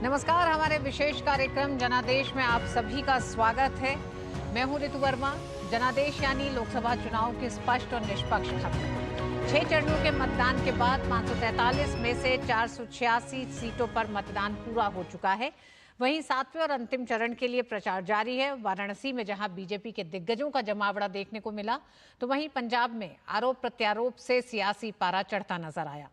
नमस्कार, हमारे विशेष कार्यक्रम जनादेश में आप सभी का स्वागत है। मैं हूं ऋतु वर्मा। जनादेश यानी लोकसभा चुनाव की स्पष्ट और निष्पक्ष खबर। 6 चरणों के मतदान के बाद 543 में से 486 सीटों पर मतदान पूरा हो चुका है। वहीं 7वें और अंतिम चरण के लिए प्रचार जारी है। वाराणसी में जहां बीजेपी के दिग्गजों का जमावड़ा देखने को मिला, तो वहीं पंजाब में आरोप प्रत्यारोप से सियासी पारा चढ़ता नजर आया।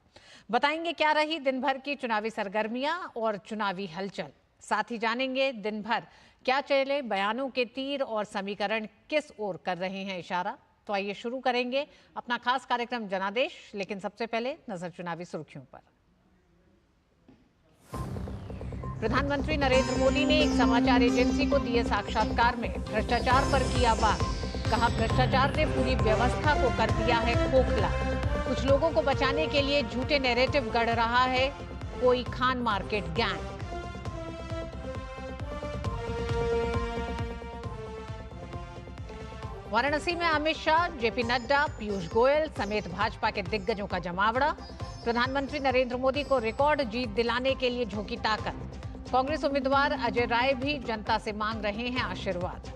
बताएंगे क्या रही दिन भर की चुनावी सरगर्मियां और चुनावी हलचल। साथ ही जानेंगे दिन भर क्या चले बयानों के तीर और समीकरण किस ओर कर रहे हैं इशारा। तो आइए शुरू करेंगे अपना खास कार्यक्रम जनादेश, लेकिन सबसे पहले नजर चुनावी सुर्खियों पर। प्रधानमंत्री नरेंद्र मोदी ने एक समाचार एजेंसी को दिए साक्षात्कार में भ्रष्टाचार पर किया बात। कहा, भ्रष्टाचार ने पूरी व्यवस्था को कर दिया है खोखला। कुछ लोगों को बचाने के लिए झूठे नैरेटिव गढ़ रहा है कोई खान मार्केट गैंग। वाराणसी में अमित शाह, जेपी नड्डा, पीयूष गोयल समेत भाजपा के दिग्गजों का जमावड़ा। प्रधानमंत्री नरेंद्र मोदी को रिकॉर्ड जीत दिलाने के लिए झोंकी ताकत। कांग्रेस उम्मीदवार अजय राय भी जनता से मांग रहे हैं आशीर्वाद।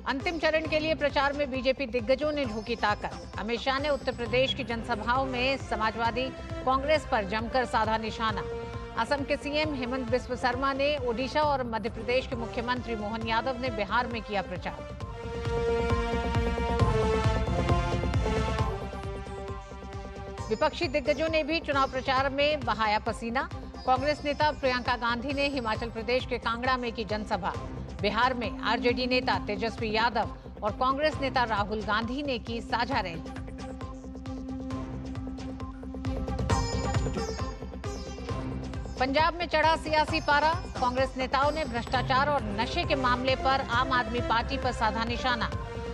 अंतिम चरण के लिए प्रचार में बीजेपी दिग्गजों ने झोंकी ताकत। अमित शाह ने उत्तर प्रदेश की जनसभाओं में समाजवादी कांग्रेस पर जमकर साधा निशाना। असम के सीएम हेमंत बिस्व शर्मा ने, ओडिशा और मध्य प्रदेश के मुख्यमंत्री मोहन यादव ने बिहार में किया प्रचार। विपक्षी दिग्गजों ने भी चुनाव प्रचार में बहाया पसीना। कांग्रेस नेता प्रियंका गांधी ने हिमाचल प्रदेश के कांगड़ा में की जनसभा। बिहार में आरजेडी नेता तेजस्वी यादव और कांग्रेस नेता राहुल गांधी ने की साझा रैली। पंजाब में चढ़ा सियासी पारा। कांग्रेस नेताओं ने भ्रष्टाचार और नशे के मामले पर आम आदमी पार्टी पर साधा निशाना।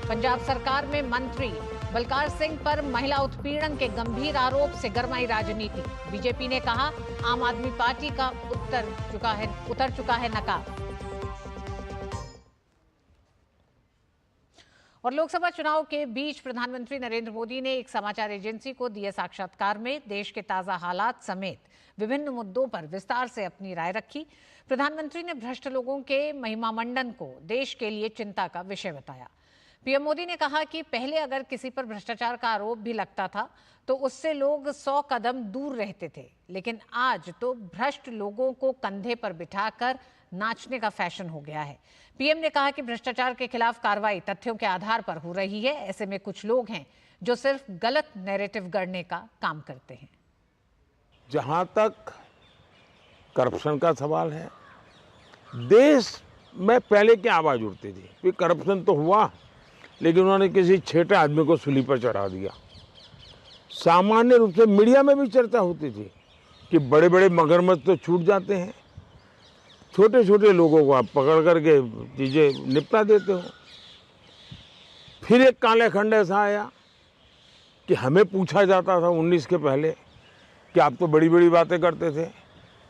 पंजाब सरकार में मंत्री बलकार सिंह पर महिला उत्पीड़न के गंभीर आरोप से गरमाई राजनीति। बीजेपी ने कहा, आम आदमी पार्टी का उतर चुका है नकाब। और लोकसभा चुनाव के बीच प्रधानमंत्री नरेंद्र मोदी ने एक समाचार एजेंसी को दिए साक्षात्कार में देश के ताजा हालात समेत विभिन्न मुद्दों पर विस्तार से अपनी राय रखी। प्रधानमंत्री ने भ्रष्ट लोगों के महिमामंडन को देश के लिए चिंता का विषय बताया। पीएम मोदी ने कहा कि पहले अगर किसी पर भ्रष्टाचार का आरोप भी लगता था तो उससे लोग 100 कदम दूर रहते थे, लेकिन आज तो भ्रष्ट लोगों को कंधे पर बिठाकर नाचने का फैशन हो गया है। पीएम ने कहा कि भ्रष्टाचार के खिलाफ कार्रवाई तथ्यों के आधार पर हो रही है। ऐसे में कुछ लोग हैं जो सिर्फ गलत नैरेटिव गढ़ने का काम करते हैं। जहां तक करप्शन का सवाल है, देश में पहले क्या आवाज उठती थी कि करप्शन तो हुआ, लेकिन उन्होंने किसी छेटे आदमी को सूली पर चढ़ा दिया। सामान्य रूप से मीडिया में भी चर्चा होती थी कि बड़े बड़े मगरमच्छ तो छूट जाते हैं, छोटे छोटे लोगों को आप पकड़ करके चीज़ें निपटा देते हो। फिर एक काले खंड ऐसा आया कि हमें पूछा जाता था 19 के पहले कि आप तो बड़ी बड़ी बातें करते थे,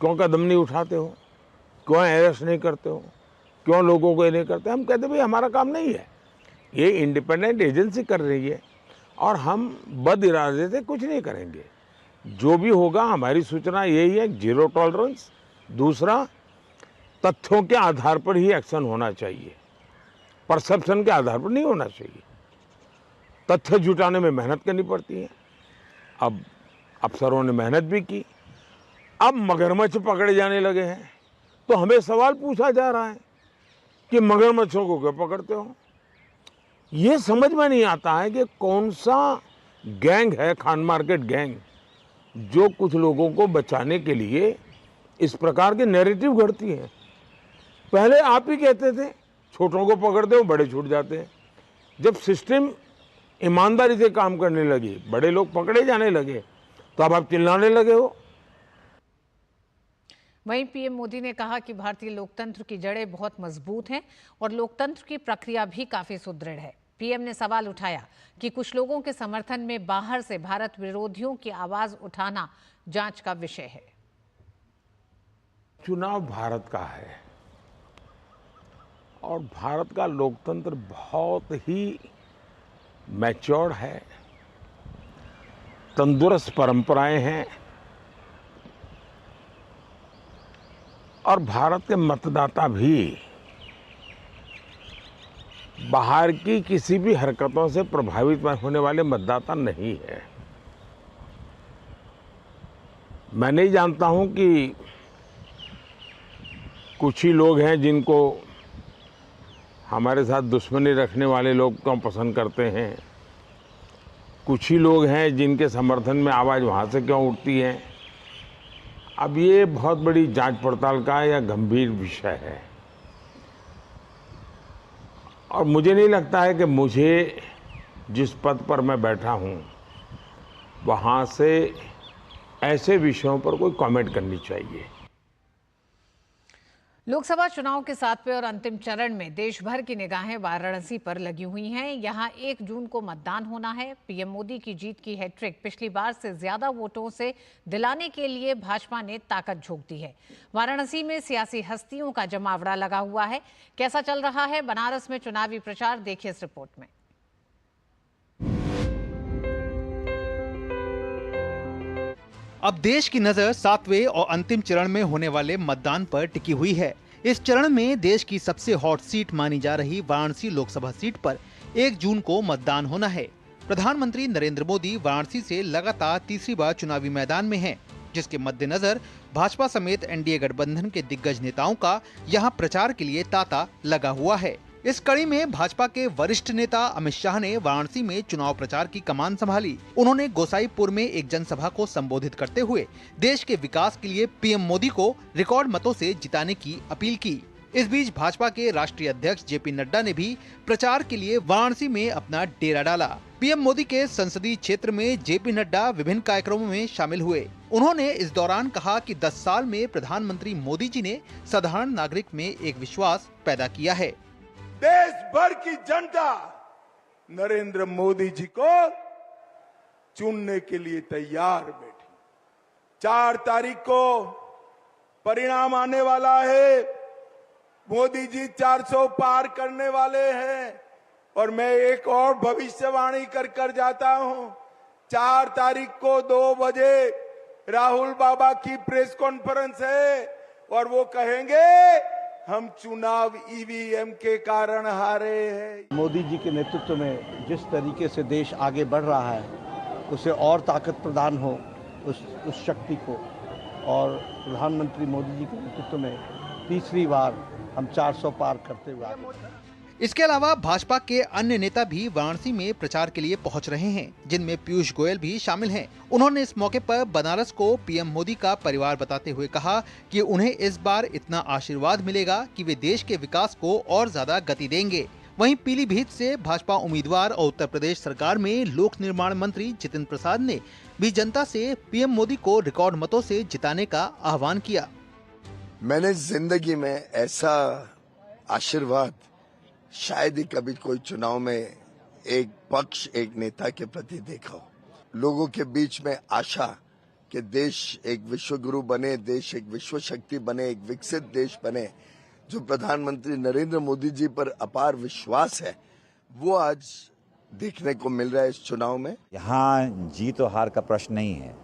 क्यों कदम नहीं उठाते हो, क्यों अरेस्ट नहीं करते हो, क्यों लोगों को ये नहीं करते। हम कहते भाई हमारा काम नहीं है, ये इंडिपेंडेंट एजेंसी कर रही है और हम बद इरादे से कुछ नहीं करेंगे। जो भी होगा हमारी सूचना यही है, जीरो टॉलरेंस। दूसरा, तथ्यों के आधार पर ही एक्शन होना चाहिए, परसेप्शन के आधार पर नहीं होना चाहिए। तथ्य जुटाने में मेहनत करनी पड़ती है। अब अफसरों ने मेहनत भी की, अब मगरमच्छ पकड़े जाने लगे हैं तो हमें सवाल पूछा जा रहा है कि मगरमच्छों को क्यों पकड़ते हो। ये समझ में नहीं आता है कि कौन सा गैंग है, खान मार्केट गैंग, जो कुछ लोगों को बचाने के लिए इस प्रकार के नैरेटिव गढ़ती है। पहले आप ही कहते थे छोटों को पकड़ते हो, बड़े छूट जाते हैं। जब सिस्टम ईमानदारी से काम करने लगी, बड़े लोग पकड़े जाने लगे, तो अब आप चिल्लाने लगे हो। वहीं पीएम मोदी ने कहा कि भारतीय लोकतंत्र की जड़ें बहुत मजबूत हैं और लोकतंत्र की प्रक्रिया भी काफी सुदृढ़ है। पीएम ने सवाल उठाया कि कुछ लोगों के समर्थन में बाहर से भारत विरोधियों की आवाज उठाना जांच का विषय है। चुनाव भारत का है और भारत का लोकतंत्र बहुत ही मैच्योर्ड है। तंदुरुस्त परंपराएं हैं और भारत के मतदाता भी बाहर की किसी भी हरकतों से प्रभावित होने वाले मतदाता नहीं है। मैं नहीं जानता हूं कि कुछ ही लोग हैं जिनको हमारे साथ दुश्मनी रखने वाले लोग क्यों पसंद करते हैं, कुछ ही लोग हैं जिनके समर्थन में आवाज़ वहाँ से क्यों उठती है। अब ये बहुत बड़ी जांच पड़ताल का या गंभीर विषय है और मुझे नहीं लगता है कि मुझे जिस पद पर मैं बैठा हूँ वहाँ से ऐसे विषयों पर कोई कमेंट करनी चाहिए। लोकसभा चुनाव के 7वें और अंतिम चरण में देश भर की निगाहें वाराणसी पर लगी हुई हैं। यहां 1 जून को मतदान होना है। पीएम मोदी की जीत की हैट्रिक पिछली बार से ज्यादा वोटों से दिलाने के लिए भाजपा ने ताकत झोंक दी है। वाराणसी में सियासी हस्तियों का जमावड़ा लगा हुआ है। कैसा चल रहा है बनारस में चुनावी प्रचार, देखिए इस रिपोर्ट में। अब देश की नजर 7वें और अंतिम चरण में होने वाले मतदान पर टिकी हुई है। इस चरण में देश की सबसे हॉट सीट मानी जा रही वाराणसी लोकसभा सीट पर 1 जून को मतदान होना है। प्रधानमंत्री नरेंद्र मोदी वाराणसी से लगातार तीसरी बार चुनावी मैदान में हैं, जिसके मद्देनजर भाजपा समेत एनडीए गठबंधन के दिग्गज नेताओं का यहां प्रचार के लिए तांता लगा हुआ है। इस कड़ी में भाजपा के वरिष्ठ नेता अमित शाह ने वाराणसी में चुनाव प्रचार की कमान संभाली। उन्होंने गोसाईपुर में एक जनसभा को संबोधित करते हुए देश के विकास के लिए पीएम मोदी को रिकॉर्ड मतों से जिताने की अपील की। इस बीच भाजपा के राष्ट्रीय अध्यक्ष जेपी नड्डा ने भी प्रचार के लिए वाराणसी में अपना डेरा डाला। पीएम मोदी के संसदीय क्षेत्र में जेपी नड्डा विभिन्न कार्यक्रमों में शामिल हुए। उन्होंने इस दौरान कहा कि 10 साल में प्रधानमंत्री मोदी जी ने साधारण नागरिक में एक विश्वास पैदा किया है। देश भर की जनता नरेंद्र मोदी जी को चुनने के लिए तैयार बैठी। 4 तारीख को परिणाम आने वाला है। मोदी जी 400 पार करने वाले हैं और मैं एक और भविष्यवाणी कर जाता हूं। 4 तारीख को 2 बजे राहुल बाबा की प्रेस कॉन्फ्रेंस है और वो कहेंगे हम चुनाव ईवीएम के कारण हारे हैं। मोदी जी के नेतृत्व में जिस तरीके से देश आगे बढ़ रहा है उसे और ताकत प्रदान हो उस शक्ति को, और प्रधानमंत्री मोदी जी के नेतृत्व में तीसरी बार हम 400 पार करते हुए आगे। इसके अलावा भाजपा के अन्य नेता भी वाराणसी में प्रचार के लिए पहुंच रहे हैं, जिनमें पीयूष गोयल भी शामिल हैं। उन्होंने इस मौके पर बनारस को पीएम मोदी का परिवार बताते हुए कहा कि उन्हें इस बार इतना आशीर्वाद मिलेगा कि वे देश के विकास को और ज्यादा गति देंगे। वहीं पीलीभीत से भाजपा उम्मीदवार और उत्तर प्रदेश सरकार में लोक निर्माण मंत्री जितिन प्रसाद ने भी जनता से पीएम मोदी को रिकॉर्ड मतों से जिताने का आह्वान किया। मैंने जिंदगी में ऐसा आशीर्वाद शायद ही कभी कोई चुनाव में एक पक्ष एक नेता के प्रति देखा हो। लोगों के बीच में आशा कि देश एक विश्व गुरु बने, देश एक विश्व शक्ति बने, एक विकसित देश बने, जो प्रधानमंत्री नरेंद्र मोदी जी पर अपार विश्वास है, वो आज देखने को मिल रहा है इस चुनाव में। यहाँ जीत और हार का प्रश्न नहीं है,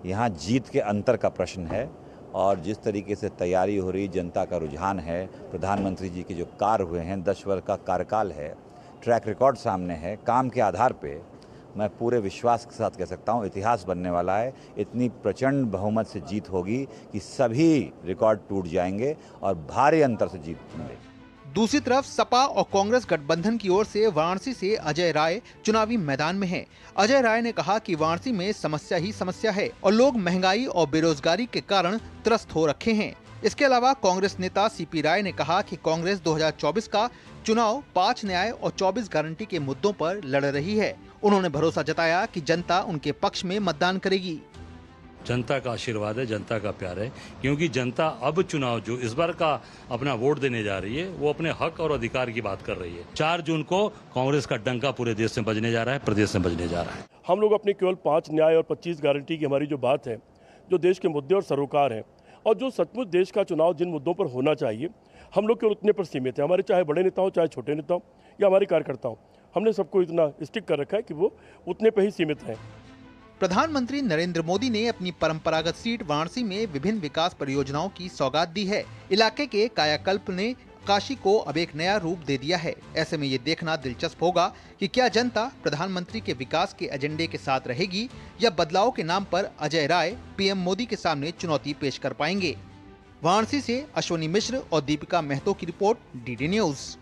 यहाँ जीत के अंतर का प्रश्न है। और जिस तरीके से तैयारी हो रही, जनता का रुझान है, प्रधानमंत्री जी के जो कार्य हुए हैं, 10 वर्ष का कार्यकाल है, ट्रैक रिकॉर्ड सामने है, काम के आधार पे मैं पूरे विश्वास के साथ कह सकता हूँ इतिहास बनने वाला है। इतनी प्रचंड बहुमत से जीत होगी कि सभी रिकॉर्ड टूट जाएंगे और भारी अंतर से जीत मिलेगी। दूसरी तरफ सपा और कांग्रेस गठबंधन की ओर से वाराणसी से अजय राय चुनावी मैदान में हैं। अजय राय ने कहा कि वाराणसी में समस्या ही समस्या है और लोग महंगाई और बेरोजगारी के कारण त्रस्त हो रखे हैं। इसके अलावा कांग्रेस नेता सीपी राय ने कहा कि कांग्रेस 2024 का चुनाव 5 न्याय और 24 गारंटी के मुद्दों पर लड़ रही है। उन्होंने भरोसा जताया कि जनता उनके पक्ष में मतदान करेगी। जनता का आशीर्वाद है, जनता का प्यार है, क्योंकि जनता अब चुनाव जो इस बार का अपना वोट देने जा रही है वो अपने हक और अधिकार की बात कर रही है। 4 जून को कांग्रेस का डंका पूरे देश में बजने जा रहा है, प्रदेश में बजने जा रहा है। हम लोग अपनी केवल 5 न्याय और 25 गारंटी की हमारी जो बात है, जो देश के मुद्दे और सरोकार है और जो सचमुच देश का चुनाव जिन मुद्दों पर होना चाहिए, हम लोग केवल उतने पर सीमित है। हमारे चाहे बड़े नेता हो, चाहे छोटे नेता हो या हमारे कार्यकर्ता हो, हमने सबको इतना स्टिक कर रखा है कि वो उतने पर ही सीमित हैं। प्रधानमंत्री नरेंद्र मोदी ने अपनी परंपरागत सीट वाराणसी में विभिन्न विकास परियोजनाओं की सौगात दी है। इलाके के कायाकल्प ने काशी को अब एक नया रूप दे दिया है। ऐसे में ये देखना दिलचस्प होगा कि क्या जनता प्रधानमंत्री के विकास के एजेंडे के साथ रहेगी या बदलाव के नाम पर अजय राय पीएम मोदी के सामने चुनौती पेश कर पाएंगे। वाराणसी से अश्वनी मिश्र और दीपिका महतो की रिपोर्ट, डीडी न्यूज।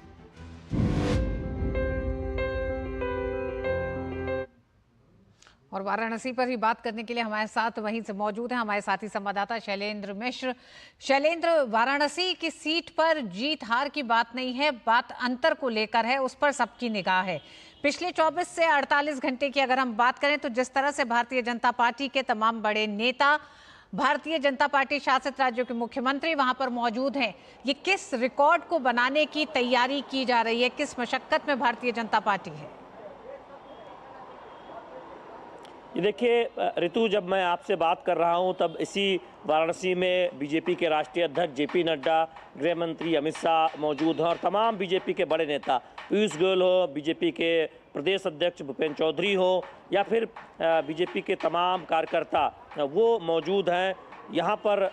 और वाराणसी पर ही बात करने के लिए हमारे साथ वहीं से मौजूद हैं हमारे साथी संवाददाता शैलेंद्र मिश्र। शैलेंद्र, वाराणसी की सीट पर जीत हार की बात नहीं है, बात अंतर को लेकर है, उस पर सबकी निगाह है। पिछले 24 से 48 घंटे की अगर हम बात करें तो जिस तरह से भारतीय जनता पार्टी के तमाम बड़े नेता, भारतीय जनता पार्टी शासित राज्यों के मुख्यमंत्री वहां पर मौजूद हैं, ये किस रिकॉर्ड को बनाने की तैयारी की जा रही है, किस मशक्कत में भारतीय जनता पार्टी है? ये देखिए ऋतु, जब मैं आपसे बात कर रहा हूं तब इसी वाराणसी में बीजेपी के राष्ट्रीय अध्यक्ष जेपी नड्डा, गृह मंत्री अमित शाह मौजूद हैं और तमाम बीजेपी के बड़े नेता, पीयूष गोयल हो, बीजेपी के प्रदेश अध्यक्ष भूपेंद्र चौधरी हो या फिर बीजेपी के तमाम कार्यकर्ता वो मौजूद हैं यहाँ पर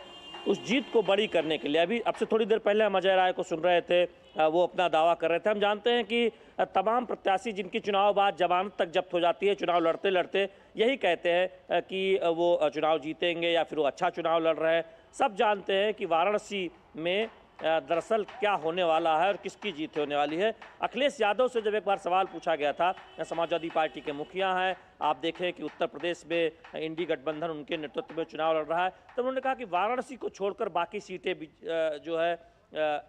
उस जीत को बड़ी करने के लिए। अभी अब से थोड़ी देर पहले हम अजय राय को सुन रहे थे, वो अपना दावा कर रहे थे। हम जानते हैं कि तमाम प्रत्याशी जिनकी चुनाव बाद जमानत तक जब्त हो जाती है, चुनाव लड़ते लड़ते यही कहते हैं कि वो चुनाव जीतेंगे या फिर वो अच्छा चुनाव लड़ रहे हैं। सब जानते हैं कि वाराणसी में दरअसल क्या होने वाला है और किसकी जीत होने वाली है। अखिलेश यादव से जब एक बार सवाल पूछा गया था, समाजवादी पार्टी के मुखिया हैं, आप देखें कि उत्तर प्रदेश में इंडी गठबंधन उनके नेतृत्व में चुनाव लड़ रहा है, तो उन्होंने कहा कि वाराणसी को छोड़कर बाकी सीटें जो है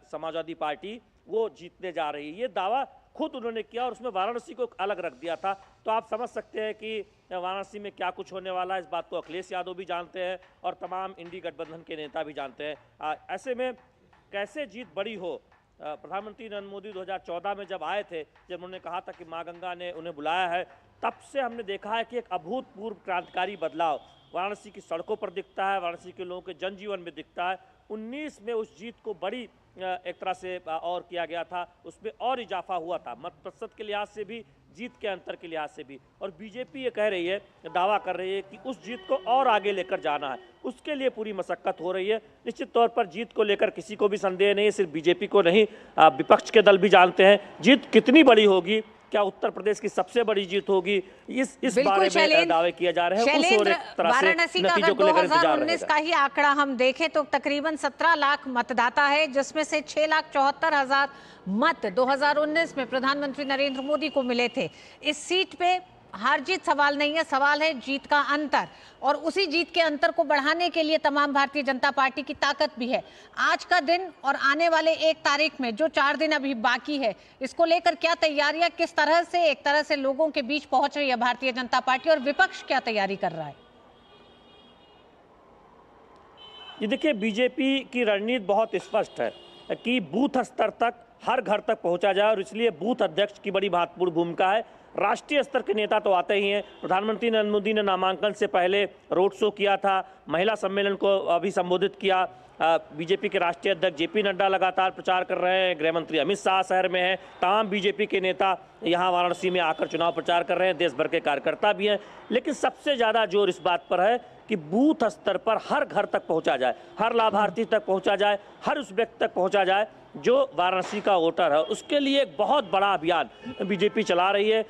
समाजवादी पार्टी वो जीतने जा रही है। ये दावा खुद उन्होंने किया और उसमें वाराणसी को अलग रख दिया था। तो आप समझ सकते हैं कि वाराणसी में क्या कुछ होने वाला है। इस बात को अखिलेश यादव भी जानते हैं और तमाम इंडी गठबंधन के नेता भी जानते हैं। ऐसे में कैसे जीत बड़ी हो, प्रधानमंत्री नरेंद्र मोदी 2014 में जब आए थे, जब उन्होंने कहा था कि माँ गंगा ने उन्हें बुलाया है, तब से हमने देखा है कि एक अभूतपूर्व क्रांतिकारी बदलाव वाराणसी की सड़कों पर दिखता है, वाराणसी के लोगों के जनजीवन में दिखता है। 19 में उस जीत को बड़ी एक तरह से और किया गया था, उसमें और इजाफा हुआ था, मत प्रतिशत के लिहाज से भी, जीत के अंतर के लिहाज से भी। और बीजेपी ये कह रही है, दावा कर रही है कि उस जीत को और आगे लेकर जाना है, उसके लिए पूरी मशक्कत हो रही है। निश्चित तौर पर जीत को लेकर किसी को भी संदेह नहीं है, सिर्फ बीजेपी को नहीं, विपक्ष के दल भी जानते हैं जीत कितनी बड़ी होगी। क्या उत्तर प्रदेश की सबसे बड़ी जीत होगी, इस बारे में दावे किए जा रहे हैं। उस और एक तरह से वाराणसी का अगर 2019 का ही आंकड़ा हम देखें तो तकरीबन 17 लाख मतदाता है, जिसमें से 6,74,000 मत 2019 में प्रधानमंत्री नरेंद्र मोदी को मिले थे। इस सीट पे हार जीत सवाल नहीं है, सवाल है जीत का अंतर, और उसी जीत के अंतर को बढ़ाने के लिए तमाम भारतीय जनता पार्टी की ताकत भी है। आज का दिन और आने वाले 1 तारीख में जो 4 दिन अभी बाकी है, इसको लेकर क्या तैयारियां, किस तरह से एक तरह से लोगों के बीच पहुंच रही है भारतीय जनता पार्टी, और विपक्ष क्या तैयारी कर रहा है? ये देखिए, बीजेपी की रणनीति बहुत स्पष्ट है कि बूथ स्तर तक, हर घर तक पहुंचा जाए, और इसलिए बूथ अध्यक्ष की बड़ी महत्वपूर्ण भूमिका है। राष्ट्रीय स्तर के नेता तो आते ही हैं। प्रधानमंत्री नरेंद्र मोदी ने नामांकन से पहले रोड शो किया था, महिला सम्मेलन को अभी संबोधित किया। बीजेपी के राष्ट्रीय अध्यक्ष जेपी नड्डा लगातार प्रचार कर रहे हैं, गृह मंत्री अमित शाह शहर में हैं, तमाम बीजेपी के नेता यहाँ वाराणसी में आकर चुनाव प्रचार कर रहे हैं, देश भर के कार्यकर्ता भी हैं। लेकिन सबसे ज़्यादा जोर इस बात पर है कि बूथ स्तर पर हर घर तक पहुँचा जाए, हर लाभार्थी तक पहुँचा जाए, हर उस व्यक्ति तक पहुँचा जाए जो वाराणसी का वोटर है। उसके लिए एक बहुत बड़ा अभियान बीजेपी चला रही है,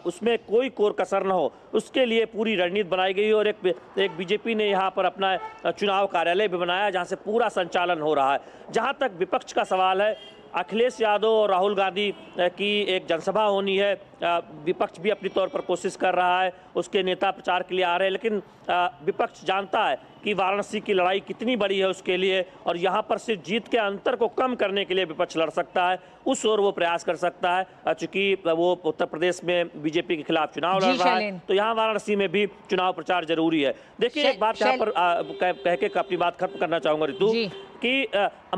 उसमें कोई कोर कसर न हो, उसके लिए पूरी रणनीति बनाई गई है। और एक बीजेपी ने यहाँ पर अपना चुनाव कार्यालय भी बनाया, जहाँ से पूरा संचालन हो रहा है। जहाँ तक विपक्ष का सवाल है, अखिलेश यादव और राहुल गांधी की एक जनसभा होनी है, विपक्ष भी अपनी तौर पर कोशिश कर रहा है, उसके नेता प्रचार के लिए आ रहे हैं, लेकिन विपक्ष जानता है कि वाराणसी की लड़ाई कितनी बड़ी है उसके लिए, और यहाँ पर सिर्फ जीत के अंतर को कम करने के लिए विपक्ष लड़ सकता है, उस ओर वो प्रयास कर सकता है। चूंकि वो उत्तर प्रदेश में बीजेपी के खिलाफ चुनाव लड़ रहा है, तो यहाँ वाराणसी में भी चुनाव प्रचार जरूरी है। देखिए, एक बात यहाँ पर कह के अपनी बात खत्म करना चाहूंगा ऋतु, कि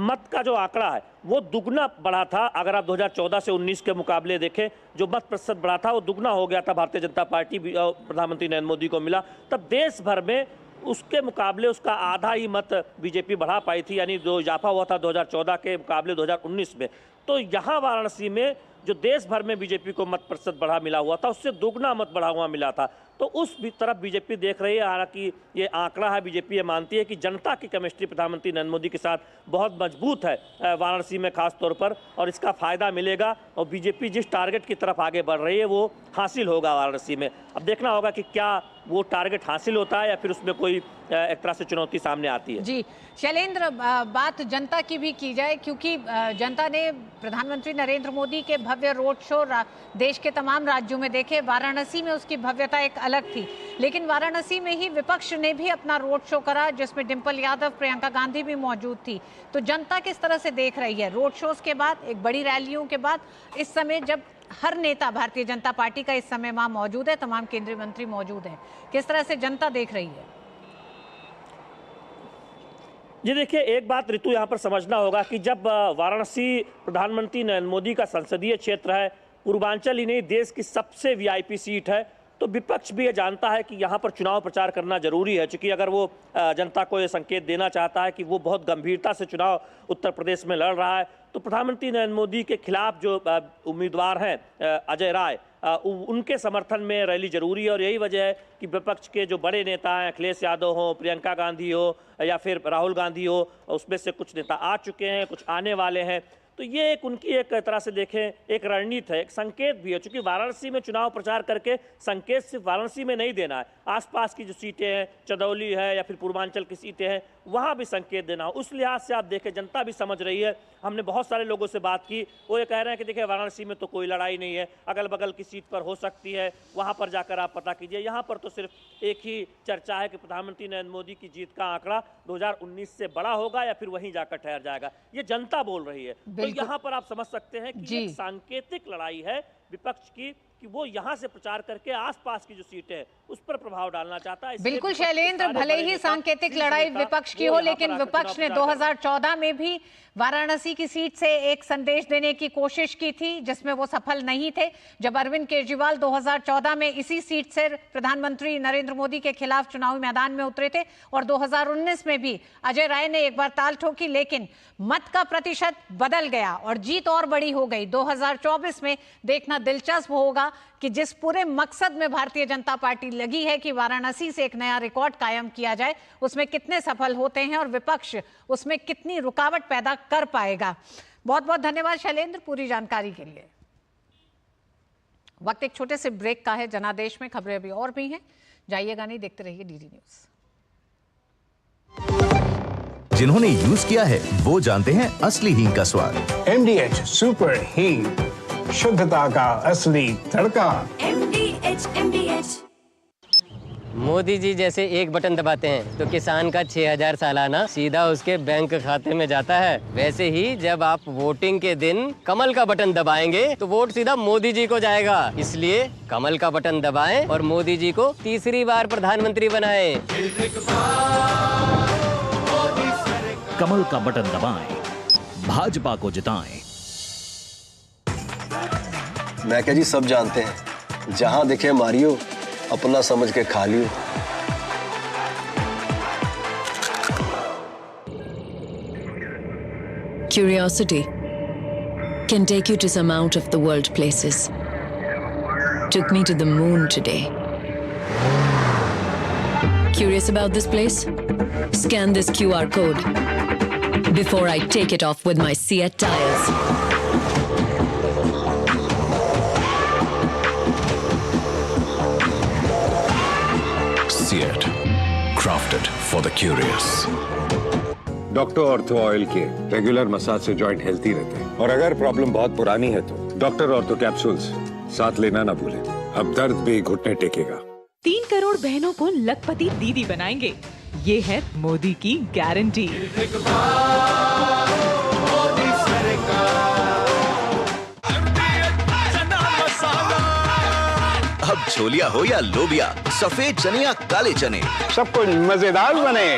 मत का जो आंकड़ा है वो दुगना बढ़ा था। अगर आप 2014 से 19 के मुकाबले देखें, जो मत प्रतिशत बढ़ा था वो दुगना हो गया था, भारतीय जनता पार्टी प्रधानमंत्री नरेंद्र मोदी को मिला। तब देश भर में उसके मुकाबले उसका आधा ही मत बीजेपी बढ़ा पाई थी, यानी जो इजाफा हुआ था 2014 के मुकाबले 2019 में। तो यहाँ वाराणसी में जो देश भर में बीजेपी को मत प्रतिशत बढ़ा मिला हुआ था, उससे दोगुना मत बढ़ा हुआ मिला था। तो उस तरफ बीजेपी देख रही है। हालांकि ये आंकड़ा है, बीजेपी ये मानती है कि जनता की केमिस्ट्री प्रधानमंत्री नरेंद्र मोदी के साथ बहुत मजबूत है वाराणसी में खास तौर पर, और इसका फायदा मिलेगा और बीजेपी जिस टारगेट की तरफ आगे बढ़ रही है वो हासिल होगा वाराणसी में। अब देखना होगा कि क्या वो टारगेट हासिल होता है या फिर उसमें कोई एक तरह से चुनौती सामने आती है। जी शैलेंद्र, बात जनता की भी की जाए, क्योंकि जनता ने प्रधानमंत्री नरेंद्र मोदी के भव्य रोड शो देश के तमाम राज्यों में देखे। वाराणसी में उसकी भव्यता एक अलग थी, लेकिन वाराणसी में ही विपक्ष ने भी अपना रोड शो करा, जिसमें डिंपल यादव, प्रियंका गांधी भी मौजूद थी। तो जनता किस तरह से देख रही है रोड शोज के बाद, एक बड़ी रैलियों के बाद, इस समय जब हर नेता भारतीय जनता पार्टी का इस समय वहां मौजूद है, तमाम केंद्रीय मंत्री मौजूद हैं, किस तरह से जनता देख रही है? ये देखिए, एक बात ऋतु यहाँ पर समझना होगा कि जब वाराणसी प्रधानमंत्री नरेंद्र मोदी का संसदीय क्षेत्र है, पूर्वांचल ही नहीं देश की सबसे वीआईपी सीट है, तो विपक्ष भी ये जानता है कि यहाँ पर चुनाव प्रचार करना जरूरी है। क्योंकि अगर वो जनता को ये संकेत देना चाहता है कि वो बहुत गंभीरता से चुनाव उत्तर प्रदेश में लड़ रहा है, तो प्रधानमंत्री नरेंद्र मोदी के खिलाफ जो उम्मीदवार हैं अजय राय, उनके समर्थन में रैली जरूरी है। और यही वजह है कि विपक्ष के जो बड़े नेता हैं, अखिलेश यादव हो, प्रियंका गांधी हो या फिर राहुल गांधी हो, उसमें से कुछ नेता आ चुके हैं, कुछ आने वाले हैं। तो ये एक उनकी एक तरह से देखें एक रणनीति है, एक संकेत भी है। क्योंकि वाराणसी में चुनाव प्रचार करके संकेत सिर्फ वाराणसी में नहीं देना है, आसपास की जो सीटें हैं, चंदौली है या फिर पूर्वांचल की सीटें हैं, वहाँ भी संकेत देना हो। उस लिहाज से आप देखें जनता भी समझ रही है। हमने बहुत सारे लोगों से बात की, वो ये कह रहे हैं कि देखिए वाराणसी में तो कोई लड़ाई नहीं है, अगल बगल की सीट पर हो सकती है, वहाँ पर जाकर आप पता कीजिए। यहाँ पर तो सिर्फ एक ही चर्चा है कि प्रधानमंत्री नरेंद्र मोदी की जीत का आंकड़ा 2019 से बड़ा होगा या फिर वहीं जाकर ठहर जाएगा, ये जनता बोल रही है। तो यहाँ पर आप समझ सकते हैं कि एक सांकेतिक लड़ाई है विपक्ष की, कि वो यहाँ से प्रचार करके आसपास की जो सीटें हैं उस पर प्रभाव डालना चाहता है। बिल्कुल शैलेंद्र, भले ही सांकेतिक लड़ाई विपक्ष की हो, लेकिन विपक्ष ने 2014 में भी वाराणसी की सीट से एक संदेश देने की कोशिश की थी, जिसमें वो सफल नहीं थे। जब अरविंद केजरीवाल 2014 में इसी सीट से प्रधानमंत्री नरेंद्र मोदी के खिलाफ चुनावी मैदान में उतरे थे, और 2019 में भी अजय राय ने एक बार ताल ठोकी, लेकिन मत का प्रतिशत बदल गया और जीत और बड़ी हो गई। 2024 में देखना दिलचस्प होगा कि जिस पूरे मकसद में भारतीय जनता पार्टी लगी है कि वाराणसी से एक नया रिकॉर्ड कायम किया जाए, उसमें कितने सफल होते हैं और विपक्ष उसमें कितनी रुकावट पैदा कर पाएगा। बहुत बहुत धन्यवाद शैलेंद्र पूरी जानकारी के लिए। वक्त एक छोटे से ब्रेक का है। जनादेश में खबरें अभी और भी हैं, जाइएगा नहीं, देखते रहिए डीडी न्यूज। जिन्होंने यूज किया है वो जानते हैं असली हींग का स्वाद। MDH सुपर हींग, शुद्धता का असली तड़का। MDH। मोदी जी जैसे एक बटन दबाते हैं तो किसान का 6000 सालाना सीधा उसके बैंक खाते में जाता है, वैसे ही जब आप वोटिंग के दिन कमल का बटन दबाएंगे तो वोट सीधा मोदी जी को जाएगा। इसलिए कमल का बटन दबाएं और मोदी जी को तीसरी बार प्रधानमंत्री बनाएं। कमल का बटन दबाएं, भाजपा को जिताएं। मैं क्या जी, सब जानते हैं जहां दिखे मारियो, अपना समझ के खा लियो। Curiosity can take you to some out of the world places. Took me to the moon today. Curious about this place? Scan this QR code before I take it off with my Seat tires. Seat, crafted for the curious. Doctor ortho oil के regular massage से joint healthy रहते हैं, और अगर problem बहुत पुरानी है तो डॉक्टर ऑर्थो कैप्सूल्स साथ लेना ना भूलें। अब दर्द भी घुटने टेकेगा। 3 करोड़ बहनों को लखपति दीदी बनाएंगे, ये है मोदी की गारंटी। अब छोलिया हो या लोबिया, सफेद चने या काले चने, सब कुछ मजेदार बने।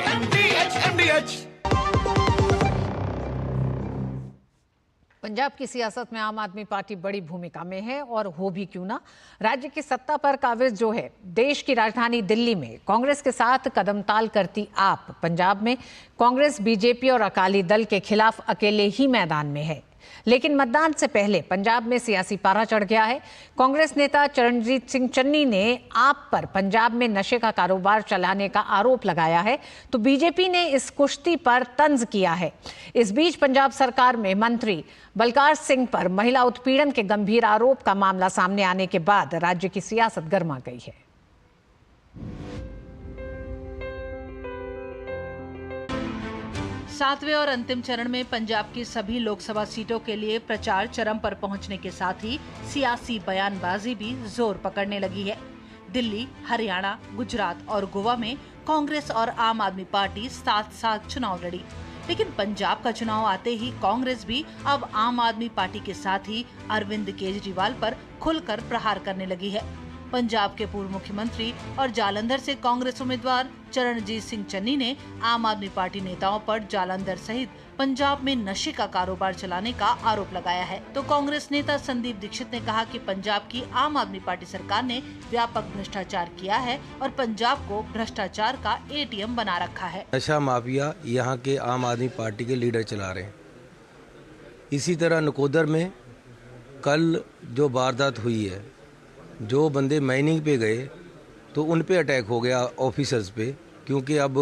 पंजाब की सियासत में आम आदमी पार्टी बड़ी भूमिका में है और हो भी क्यों ना। राज्य की सत्ता पर काबिज जो है, देश की राजधानी दिल्ली में कांग्रेस के साथ कदमताल करती आप पंजाब में कांग्रेस, बीजेपी और अकाली दल के खिलाफ अकेले ही मैदान में है। लेकिन मतदान से पहले पंजाब में सियासी पारा चढ़ गया है। कांग्रेस नेता चरणजीत सिंह चन्नी ने आप पर पंजाब में नशे का कारोबार चलाने का आरोप लगाया है, तो बीजेपी ने इस कुश्ती पर तंज किया है। इस बीच पंजाब सरकार में मंत्री बलकार सिंह पर महिला उत्पीड़न के गंभीर आरोप का मामला सामने आने के बाद राज्य की सियासत गर्मा गई है। सातवें और अंतिम चरण में पंजाब की सभी लोकसभा सीटों के लिए प्रचार चरम पर पहुंचने के साथ ही सियासी बयानबाजी भी जोर पकड़ने लगी है। दिल्ली, हरियाणा, गुजरात और गोवा में कांग्रेस और आम आदमी पार्टी साथ साथ चुनाव लड़ी, लेकिन पंजाब का चुनाव आते ही कांग्रेस भी अब आम आदमी पार्टी के साथ ही अरविंद केजरीवाल पर खुलकर प्रहार करने लगी है। पंजाब के पूर्व मुख्यमंत्री और जालंधर से कांग्रेस उम्मीदवार चरणजीत सिंह चन्नी ने आम आदमी पार्टी नेताओं पर जालंधर सहित पंजाब में नशे का कारोबार चलाने का आरोप लगाया है। तो कांग्रेस नेता संदीप दीक्षित ने कहा कि पंजाब की आम आदमी पार्टी सरकार ने व्यापक भ्रष्टाचार किया है और पंजाब को भ्रष्टाचार का ATM बना रखा है। नशा माफिया यहाँ के आम आदमी पार्टी के लीडर चला रहे हैं। इसी तरह नकोदर में कल जो वारदात हुई है, जो बंदे माइनिंग पे गए तो उन पे अटैक हो गया ऑफिसर्स पे, क्योंकि अब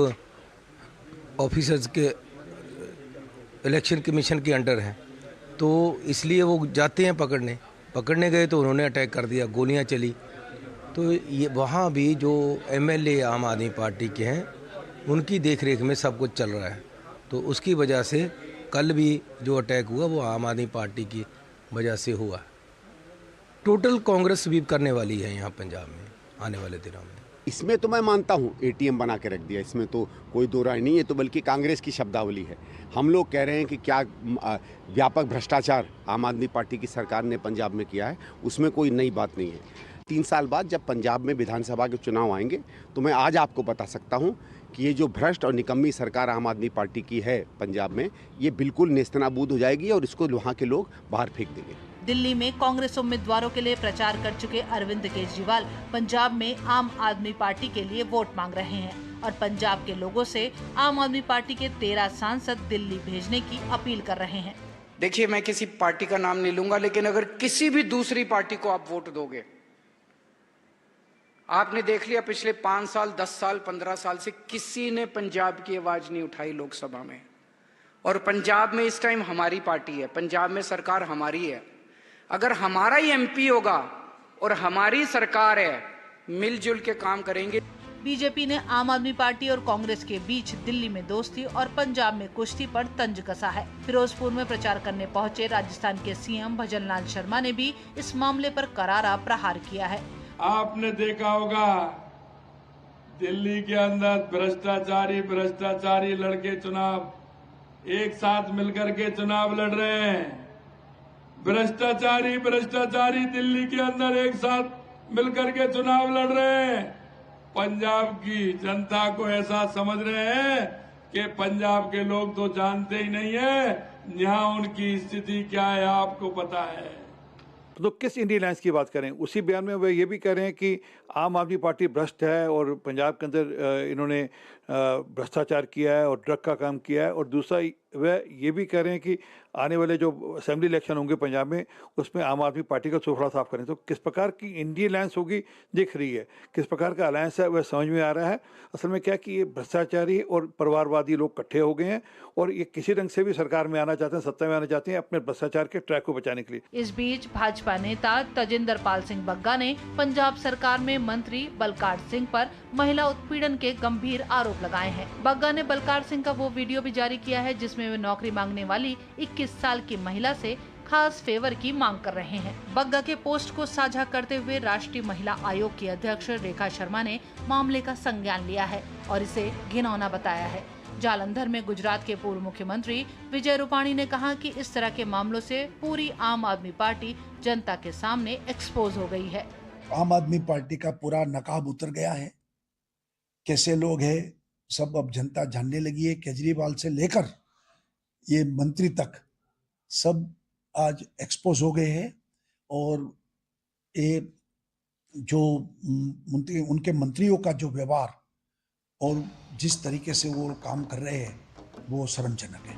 ऑफिसर्स के इलेक्शन कमीशन के अंडर हैं, तो इसलिए वो जाते हैं पकड़ने गए तो उन्होंने अटैक कर दिया, गोलियां चली। तो ये वहाँ भी जो MLA आम आदमी पार्टी के हैं उनकी देखरेख में सब कुछ चल रहा है, तो उसकी वजह से कल भी जो अटैक हुआ वो आम आदमी पार्टी की वजह से हुआ। टोटल कांग्रेस स्वीप करने वाली है यहाँ पंजाब में आने वाले दिनों में। इसमें तो मैं मानता हूँ ATM बना के रख दिया, इसमें तो कोई दो राय नहीं है, तो बल्कि कांग्रेस की शब्दावली है। हम लोग कह रहे हैं कि क्या व्यापक भ्रष्टाचार आम आदमी पार्टी की सरकार ने पंजाब में किया है, उसमें कोई नई बात नहीं है। 3 साल बाद जब पंजाब में विधानसभा के चुनाव आएंगे तो मैं आज आपको बता सकता हूँ कि ये जो भ्रष्ट और निकम्मी सरकार आम आदमी पार्टी की है पंजाब में, ये बिल्कुल नेस्तनाबूद हो जाएगी और इसको वहाँ के लोग बाहर फेंक देंगे। दिल्ली में कांग्रेस उम्मीदवारों के लिए प्रचार कर चुके अरविंद केजरीवाल पंजाब में आम आदमी पार्टी के लिए वोट मांग रहे हैं और पंजाब के लोगों से आम आदमी पार्टी के 13 सांसद दिल्ली भेजने की अपील कर रहे हैं। देखिए, मैं किसी पार्टी का नाम नहीं लूंगा, लेकिन अगर किसी भी दूसरी पार्टी को आप वोट दोगे, आपने देख लिया पिछले 5 साल, 10 साल, 15 साल से किसी ने पंजाब की आवाज नहीं उठाई लोकसभा में। और पंजाब में इस टाइम हमारी पार्टी है, पंजाब में सरकार हमारी है। अगर हमारा ही MP होगा और हमारी सरकार है, मिलजुल के काम करेंगे। बीजेपी ने आम आदमी पार्टी और कांग्रेस के बीच दिल्ली में दोस्ती और पंजाब में कुश्ती पर तंज कसा है। फिरोजपुर में प्रचार करने पहुंचे राजस्थान के CM भजनलाल शर्मा ने भी इस मामले पर करारा प्रहार किया है। आपने देखा होगा दिल्ली के अंदर भ्रष्टाचारी लड़के चुनाव एक साथ मिलकर के चुनाव लड़ रहे हैं। भ्रष्टाचारी दिल्ली के अंदर एक साथ मिलकर के चुनाव लड़ रहे हैं। पंजाब की जनता को ऐसा समझ रहे हैं कि पंजाब के लोग तो जानते ही नहीं है यहाँ उनकी स्थिति क्या है, आपको पता है। तो किस इंडियन अलायंस की बात करें? उसी बयान में वह ये भी कह रहे हैं कि आम आदमी पार्टी भ्रष्ट है और पंजाब के अंदर इन्होंने भ्रष्टाचार किया है और ड्रग का काम किया है, और दूसरा वह ये भी कह रहे हैं कि आने वाले जो असेंबली इलेक्शन होंगे पंजाब में उसमें आम आदमी पार्टी का सुफड़ा साफ करें। तो किस प्रकार की इंडियन अलायंस होगी दिख रही है, किस प्रकार का अलायंस है वह समझ में आ रहा है। असल में क्या कि ये भ्रष्टाचारी और परिवारवादी लोग इकट्ठे हो गए हैं और ये किसी रंग से भी सरकार में आना चाहते हैं, सत्ता में आना चाहते हैं अपने भ्रष्टाचार के ट्रैक को बचाने के लिए। इस बीच भाजपा नेता तजिंदर पाल सिंह बग्गा ने पंजाब सरकार में मंत्री बलकार सिंह पर महिला उत्पीड़न के गंभीर आरोप लगाए हैं। बग्गा ने बलकार सिंह का वो वीडियो भी जारी किया है जिसमें वे नौकरी मांगने वाली 21 साल की महिला से खास फेवर की मांग कर रहे हैं। बग्गा के पोस्ट को साझा करते हुए राष्ट्रीय महिला आयोग की अध्यक्ष रेखा शर्मा ने मामले का संज्ञान लिया है और इसे घिनौना बताया है। जालंधर में गुजरात के पूर्व मुख्यमंत्री विजय रूपाणी ने कहा कि इस तरह के मामलों से पूरी आम आदमी पार्टी जनता के सामने एक्सपोज हो गई है। आम आदमी पार्टी का पूरा नकाब उतर गया है, कैसे लोग हैं सब अब जनता जानने लगी है। केजरीवाल से लेकर ये मंत्री तक सब आज एक्सपोज हो गए हैं और ये जो उनके मंत्रियों का जो व्यवहार और जिस तरीके से वो काम कर रहे हैं वो शर्मजनक है।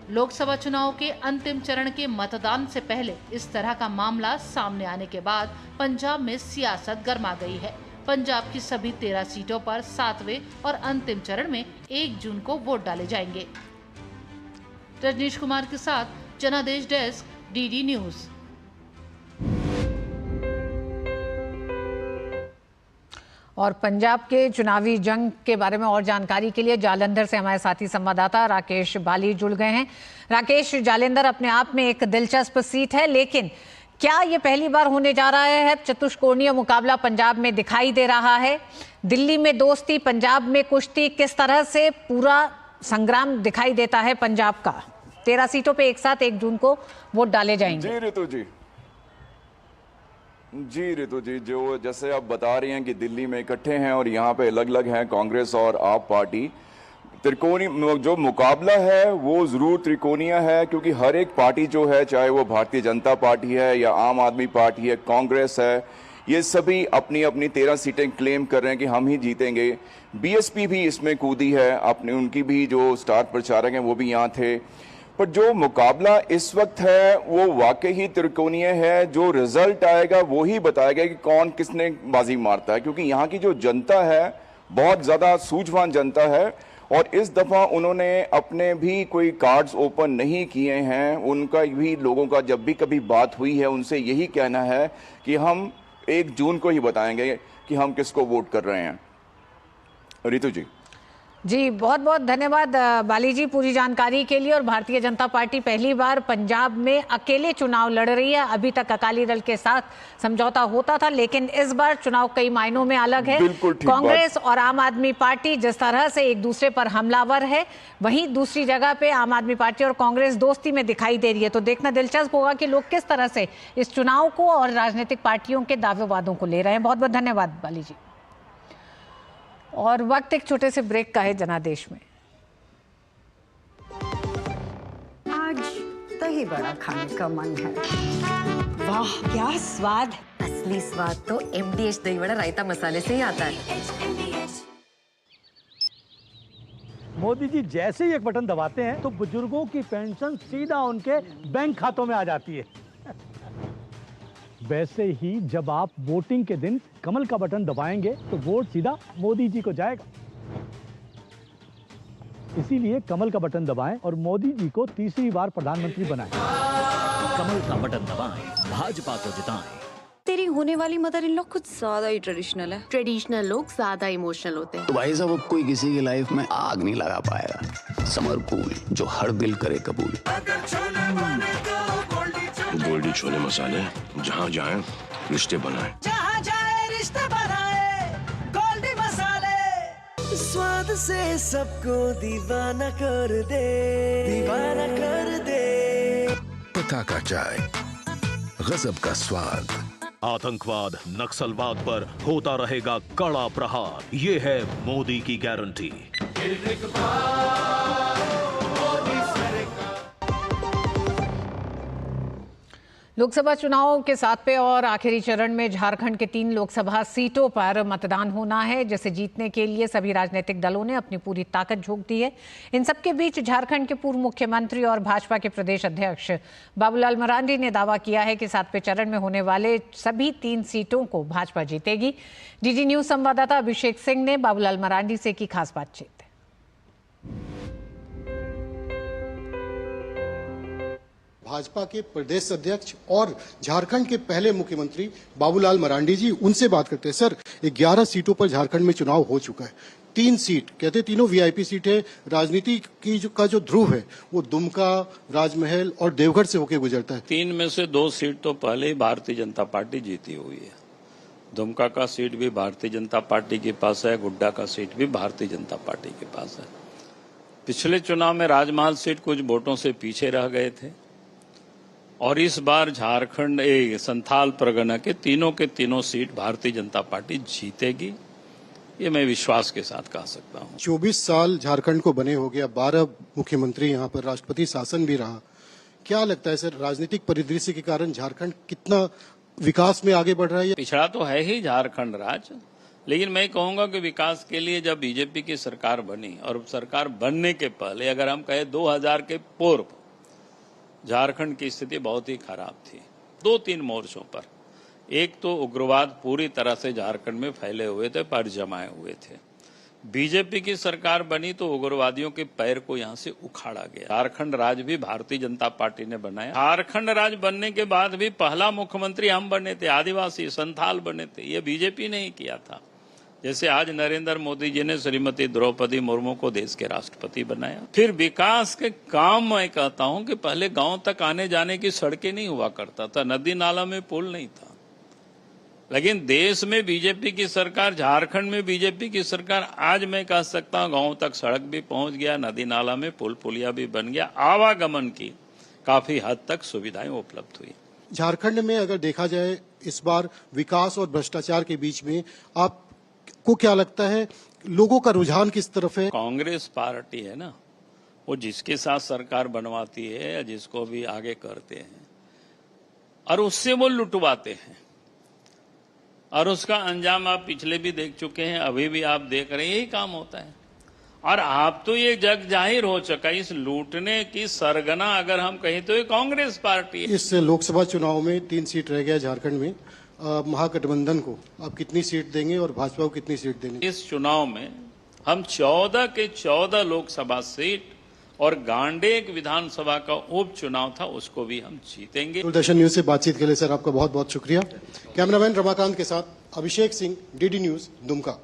लोकसभा चुनाव के अंतिम चरण के मतदान से पहले इस तरह का मामला सामने आने के बाद पंजाब में सियासत गर्मा गई है। पंजाब की सभी 13 सीटों पर 7वें और अंतिम चरण में 1 जून को वोट डाले जाएंगे। रजनीश कुमार के साथ जनादेश डेस्क, डीडी न्यूज। और पंजाब के चुनावी जंग के बारे में और जानकारी के लिए जालंधर से हमारे साथी संवाददाता राकेश बाली जुड़ गए हैं। राकेश, जालंधर अपने आप में एक दिलचस्प सीट है, लेकिन क्या ये पहली बार होने जा रहा है? चतुष्कोणीय मुकाबला पंजाब में दिखाई दे रहा है। दिल्ली में दोस्ती, पंजाब में कुश्ती, किस तरह से पूरा संग्राम दिखाई देता है पंजाब का? 13 सीटों पे एक साथ 1 जून को वोट डाले जाएंगे। जी रितु जी, जो जैसे आप बता रही हैं कि दिल्ली में इकट्ठे हैं और यहाँ पे अलग अलग हैं कांग्रेस और आप पार्टी, त्रिकोणी जो मुकाबला है वो ज़रूर त्रिकोणीय है, क्योंकि हर एक पार्टी जो है, चाहे वो भारतीय जनता पार्टी है या आम आदमी पार्टी है, कांग्रेस है, ये सभी अपनी अपनी 13 सीटें क्लेम कर रहे हैं कि हम ही जीतेंगे। बीएसपी भी इसमें कूदी है, अपने उनकी भी जो स्टार प्रचारक हैं वो भी यहाँ थे। पर जो मुकाबला इस वक्त है वो वाकई ही त्रिकोणीय है। जो रिजल्ट आएगा वो ही बताएगा कि कौन किसने बाजी मारता है, क्योंकि यहाँ की जो जनता है बहुत ज़्यादा सूझवान जनता है और इस दफ़ा उन्होंने अपने भी कोई कार्ड्स ओपन नहीं किए हैं। उनका भी लोगों का जब भी कभी बात हुई है उनसे यही कहना है कि हम 1 जून को ही बताएंगे कि हम किसको वोट कर रहे हैं। रितु जी, बहुत बहुत धन्यवाद बाली जी पूरी जानकारी के लिए। और भारतीय जनता पार्टी पहली बार पंजाब में अकेले चुनाव लड़ रही है। अभी तक अकाली दल के साथ समझौता होता था, लेकिन इस बार चुनाव कई मायनों में अलग है। कांग्रेस और आम आदमी पार्टी जिस तरह से एक दूसरे पर हमलावर है, वहीं दूसरी जगह पे आम आदमी पार्टी और कांग्रेस दोस्ती में दिखाई दे रही है। तो देखना दिलचस्प होगा कि लोग किस तरह से इस चुनाव को और राजनीतिक पार्टियों के दावे वादों को ले रहे हैं। बहुत बहुत धन्यवाद बाली जी। और वक्त एक छोटे से ब्रेक का है जनादेश में। आज दही बड़ा खाने का मन है। वाह क्या स्वाद! असली स्वाद तो MDH दही बड़ा रायता मसाले से ही आता है। मोदी जी जैसे ही एक बटन दबाते हैं तो बुजुर्गों की पेंशन सीधा उनके बैंक खातों में आ जाती है। वैसे ही जब आप वोटिंग के दिन कमल का बटन दबाएंगे तो वोट सीधा मोदी जी को जाएगा। इसीलिए कमल का बटन दबाएं और मोदी जी को तीसरी बार प्रधानमंत्री बनाएं। कमल का बटन दबाएं, भाजपा को जिताएं। तेरी होने वाली मदर इन लॉ कुछ ज्यादा ही ट्रेडिशनल है। ट्रेडिशनल लोग ज्यादा इमोशनल होते हैं। तो भाई साहब, अब कोई किसी की लाइफ में आग नहीं लगा पाएगा। समर कूल, जो हर दिल करे कबूल। गोल्डी छोले मसाले, जहाँ जाए रिश्ते बनाए, जहाँ जाए रिश्ते बनाए। गोल्डी मसाले, स्वाद से सबको दीवाना कर दे, दीवाना कर दे। पता का चाय, गजब का स्वाद। आतंकवाद, नक्सलवाद पर होता रहेगा कड़ा प्रहार। ये है मोदी की गारंटी। लोकसभा चुनाव के 7वें और आखिरी चरण में झारखंड के 3 लोकसभा सीटों पर मतदान होना है, जिसे जीतने के लिए सभी राजनीतिक दलों ने अपनी पूरी ताकत झोंक दी है। इन सबके बीच झारखंड के पूर्व मुख्यमंत्री और भाजपा के प्रदेश अध्यक्ष बाबूलाल मरांडी ने दावा किया है कि 7वें चरण में होने वाले सभी 3 सीटों को भाजपा जीतेगी। डीडी न्यूज संवाददाता अभिषेक सिंह ने बाबूलाल मरांडी से की खास बातचीत। भाजपा के प्रदेश अध्यक्ष और झारखंड के पहले मुख्यमंत्री बाबूलाल मरांडी जी, उनसे बात करते हैं। सर, 11 सीटों पर झारखंड में चुनाव हो चुका है। 3 सीट कहते तीनों वीआईपी सीट है। राजनीति की का जो ध्रुव है वो दुमका, राजमहल और देवघर से होकर गुजरता है। 3 में से 2 सीट तो पहले ही भारतीय जनता पार्टी जीती हुई है। दुमका का सीट भी भारतीय जनता पार्टी के पास है, गोड्डा का सीट भी भारतीय जनता पार्टी के पास है। पिछले चुनाव में राजमहल सीट कुछ वोटों से पीछे रह गए थे और इस बार झारखंड संथाल परगना के तीनों सीट भारतीय जनता पार्टी जीतेगी, ये मैं विश्वास के साथ कह सकता हूँ। 24 साल झारखंड को बने हो गया, 12 मुख्यमंत्री यहाँ पर, राष्ट्रपति शासन भी रहा। क्या लगता है सर, राजनीतिक परिदृश्य के कारण झारखंड कितना विकास में आगे बढ़ रहा है? पिछड़ा तो है ही झारखंड राज्य, लेकिन मैं कहूंगा कि विकास के लिए जब बीजेपी की सरकार बनी और सरकार बनने के पहले अगर हम कहें 2000 के पूर्व झारखंड की स्थिति बहुत ही खराब थी 2-3 मोर्चों पर। एक तो उग्रवाद पूरी तरह से झारखंड में फैले हुए थे, पर जमाए हुए थे। बीजेपी की सरकार बनी तो उग्रवादियों के पैर को यहां से उखाड़ा गया। झारखंड राज्य भी भारतीय जनता पार्टी ने बनाया। झारखंड राज्य बनने के बाद भी पहला मुख्यमंत्री हम बने थे, आदिवासी संथाल बने थे, ये बीजेपी ने ही किया था। जैसे आज नरेंद्र मोदी जी ने श्रीमती द्रौपदी मुर्मू को देश के राष्ट्रपति बनाया। फिर विकास के काम मैं कहता हूं कि पहले गांव तक आने जाने की सड़कें नहीं हुआ करता था, नदी नाला में पुल नहीं था, लेकिन देश में बीजेपी की सरकार, झारखंड में बीजेपी की सरकार, आज मैं कह सकता हूं गांव तक सड़क भी पहुंच गया, नदी नाला में पुल पुलिया भी बन गया, आवागमन की काफी हद तक सुविधाएं उपलब्ध हुई। झारखंड में अगर देखा जाए इस बार विकास और भ्रष्टाचार के बीच में आपको क्या लगता है, लोगों का रुझान किस तरफ है? कांग्रेस पार्टी है ना, वो जिसके साथ सरकार बनवाती है या जिसको भी आगे करते हैं और उससे वो लुटवाते हैं, और उसका अंजाम आप पिछले भी देख चुके हैं, अभी भी आप देख रहे हैं, यही काम होता है। और आप तो ये जग जाहिर हो चुका है, इस लूटने की सरगना अगर हम कहें तो ये कांग्रेस पार्टी है। इस लोकसभा चुनाव में 3 सीट रह गया झारखंड में, महागठबंधन को आप कितनी सीट देंगे और भाजपा को कितनी सीट देंगे? इस चुनाव में हम 14 के 14 लोकसभा सीट और गांडेय विधानसभा का उपचुनाव था, उसको भी हम जीतेंगे। दूरदर्शन न्यूज से बातचीत के लिए सर आपका बहुत बहुत शुक्रिया। कैमरामैन रमाकांत के साथ अभिषेक सिंह, डीडी न्यूज, दुमका।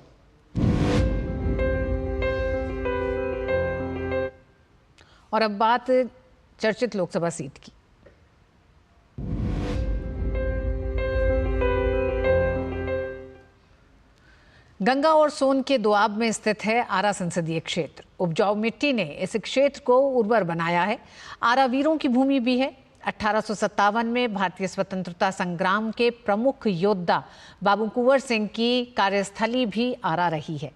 और अब बात चर्चित लोकसभा सीट की। गंगा और सोन के दोआब में स्थित है आरा संसदीय क्षेत्र। उपजाऊ मिट्टी ने इस क्षेत्र को उर्वर बनाया है। आरा वीरों की भूमि भी है। 1857 में भारतीय स्वतंत्रता संग्राम के प्रमुख योद्धा बाबू कुंवर सिंह की कार्यस्थली भी आरा रही है।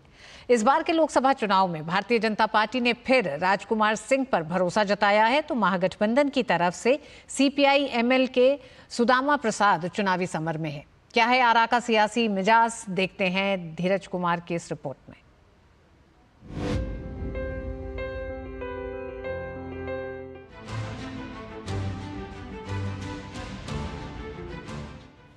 इस बार के लोकसभा चुनाव में भारतीय जनता पार्टी ने फिर राजकुमार सिंह पर भरोसा जताया है, तो महागठबंधन की तरफ से सीपीआई एमएल के सुदामा प्रसाद चुनावी समर में है। क्या है आरा का सियासी मिजाज, देखते हैं धीरज कुमार की इस रिपोर्ट में।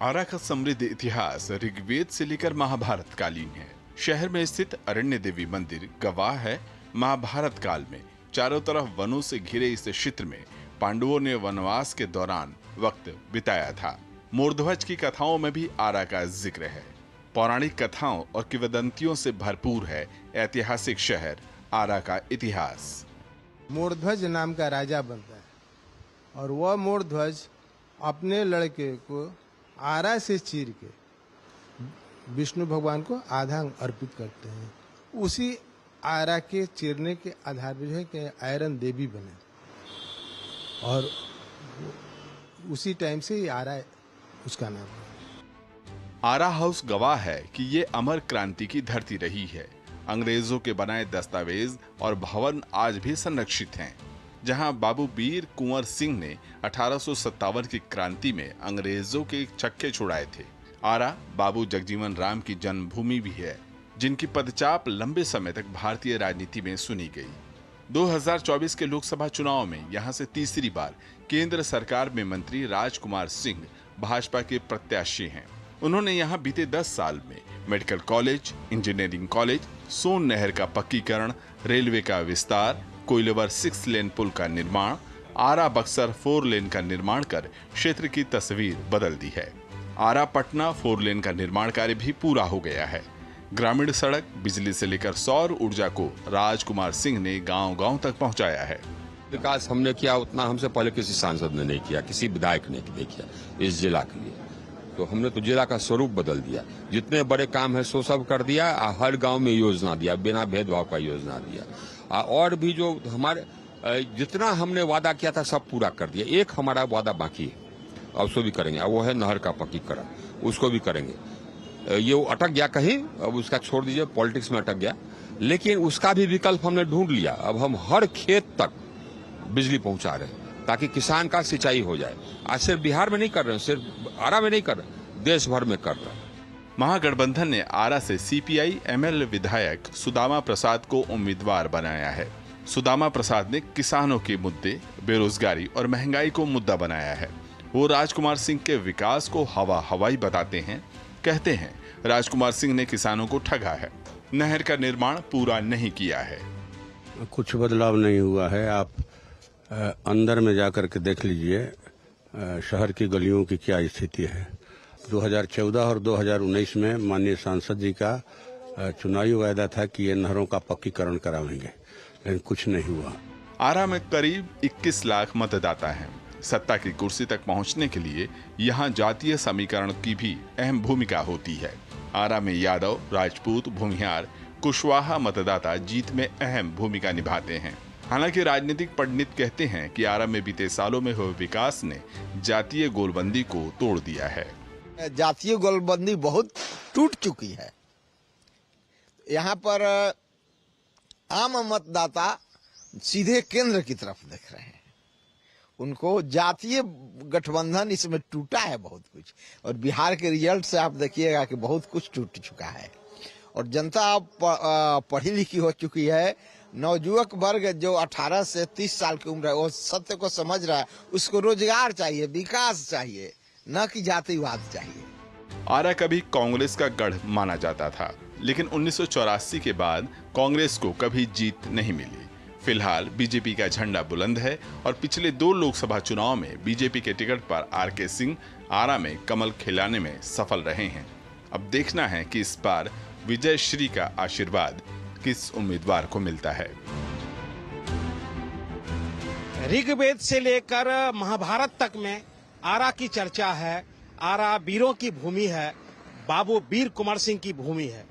आरा का समृद्ध इतिहास ऋग्वेद से लेकर महाभारत कालीन है। शहर में स्थित अरण्य देवी मंदिर गवाह है महाभारत काल में चारों तरफ वनों से घिरे इस क्षेत्र में पांडवों ने वनवास के दौरान वक्त बिताया था। मोरध्वज की कथाओं में भी आरा का जिक्र है। पौराणिक कथाओं और किंवदंतियों से भरपूर है ऐतिहासिक शहर आरा का इतिहास। मोरध्वज नाम का राजा बनता है और वह मोरध्वज अपने लड़के को आरा से चीर के विष्णु भगवान को आधा अर्पित करते हैं। उसी आरा के चीरने के आधार पर जो है कि आयरन देवी बने और उसी टाइम से ये आरा उसका नाम है। आरा हाउस गवाह है कि ये अमर क्रांति की धरती रही है। अंग्रेजों के बनाए दस्तावेज और भवन आज भी संरक्षित हैं, जहां बाबू वीर कुंवर सिंह ने 1857 की क्रांति में अंग्रेजों के छक्के छुड़ाए थे। आरा बाबू जगजीवन राम की जन्मभूमि भी है, जिनकी पदचाप लंबे समय तक भारतीय राजनीति में सुनी गई। 2024 के लोकसभा चुनाव में यहां से तीसरी बार केंद्र सरकार में मंत्री राजकुमार सिंह भाजपा के प्रत्याशी हैं। उन्होंने यहां बीते 10 साल में मेडिकल कॉलेज, इंजीनियरिंग कॉलेज, सोन नहर का पक्कीकरण, रेलवे का विस्तार, कोइलवर 6 लेन पुल का निर्माण, आरा बक्सर 4 लेन का निर्माण कर क्षेत्र की तस्वीर बदल दी है। आरा पटना 4 लेन का निर्माण कार्य भी पूरा हो गया है। ग्रामीण सड़क, बिजली से लेकर सौर ऊर्जा को राजकुमार सिंह ने गांव-गांव तक पहुंचाया है। विकास हमने किया उतना हमसे पहले किसी सांसद ने नहीं किया, किसी विधायक ने नहीं किया इस जिला के लिए। तो हमने तो जिला का स्वरूप बदल दिया। जितने बड़े काम है सो सब कर दिया। हर गांव में योजना दिया, बिना भेदभाव का योजना दिया। और भी जो हमारे जितना हमने वादा किया था सब पूरा कर दिया। एक हमारा वादा बाकी है, अब उसको भी करेंगे, वो है नहर का पक्कीकरण, उसको भी करेंगे। ये अटक गया कहीं, अब उसका छोड़ दीजिए, पॉलिटिक्स में अटक गया, लेकिन उसका भी विकल्प हमने ढूंढ लिया। अब हम हर खेत तक बिजली पहुंचा रहे हैं। ताकि किसान का सिंचाई हो जाए। आज सिर्फ बिहार में नहीं कर रहे हैं, सिर्फ आरा में नहीं कर रहे, देश भर में कर रहे हैं। महागठबंधन ने आरा से सीपीआई एमएल विधायक सुदामा प्रसाद को उम्मीदवार बनाया है। सुदामा प्रसाद ने किसानों के मुद्दे, बेरोजगारी और महंगाई को मुद्दा बनाया है। वो राजकुमार सिंह के विकास को हवाई बताते हैं। कहते हैं राजकुमार सिंह ने किसानों को ठगा है, नहर का निर्माण पूरा नहीं किया है। कुछ बदलाव नहीं हुआ है। आप अंदर में जाकर के देख लीजिए शहर की गलियों की क्या स्थिति है। 2014 और 2019 में माननीय सांसद जी का चुनावी वायदा था कि ये नहरों का पक्कीकरण कराएंगे, लेकिन कुछ नहीं हुआ। आरा में करीब 21 लाख मतदाता हैं। सत्ता की कुर्सी तक पहुंचने के लिए यहां जातीय समीकरण की भी अहम भूमिका होती है। आरा में यादव, राजपूत, भूमिहार, कुशवाहा मतदाता जीत में अहम भूमिका निभाते हैं। हालांकि राजनीतिक पंडित कहते हैं कि आरा में बीते सालों में हुए विकास ने जातीय गोलबंदी को तोड़ दिया है। जातीय गोलबंदी बहुत टूट चुकी है। यहाँ पर आम मतदाता सीधे केंद्र की तरफ देख रहे हैं। उनको जातीय गठबंधन इसमें टूटा है बहुत कुछ, और बिहार के रिजल्ट से आप देखिएगा कि बहुत कुछ टूट चुका है। और जनता पढ़ी लिखी हो चुकी है। नवयुवक वर्ग जो 18 से 30 साल की उम्र है वो सत्य को समझ रहा है। उसको रोजगार चाहिए, विकास चाहिए, न कि जातिवाद चाहिए। आरा कभी कांग्रेस का गढ़ माना जाता था, लेकिन 1984 के बाद कांग्रेस को कभी जीत नहीं मिली। फिलहाल बीजेपी का झंडा बुलंद है और पिछले 2 लोकसभा चुनाव में बीजेपी के टिकट पर आरके सिंह आरा में कमल खिलाने में सफल रहे हैं। अब देखना है कि इस बार विजय श्री का आशीर्वाद किस उम्मीदवार को मिलता है। ऋग्वेद से लेकर महाभारत तक में आरा की चर्चा है। आरा वीरों की भूमि है, बाबू वीर कुंवर सिंह की भूमि है।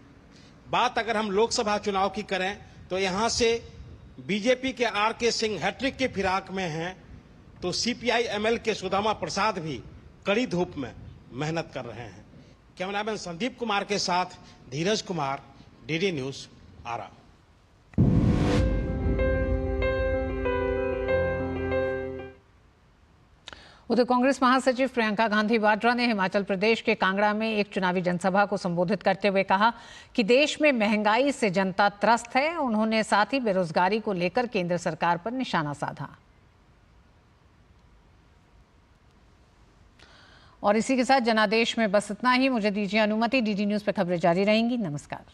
बात अगर हम लोकसभा चुनाव की करें तो यहाँ से बीजेपी के आरके सिंह हैट्रिक के फिराक में हैं, तो सीपीआई एमएल के सुदामा प्रसाद भी कड़ी धूप में मेहनत कर रहे हैं। कैमरामैन संदीप कुमार के साथ धीरज कुमार, डीडी न्यूज, आरा। उधर कांग्रेस महासचिव प्रियंका गांधी वाड्रा ने हिमाचल प्रदेश के कांगड़ा में एक चुनावी जनसभा को संबोधित करते हुए कहा कि देश में महंगाई से जनता त्रस्त है। उन्होंने साथ ही बेरोजगारी को लेकर केंद्र सरकार पर निशाना साधा। और इसी के साथ जनादेश में बस इतना ही। मुझे दीजिए अनुमति। डीडी न्यूज पर खबरें जारी रहेंगी। नमस्कार।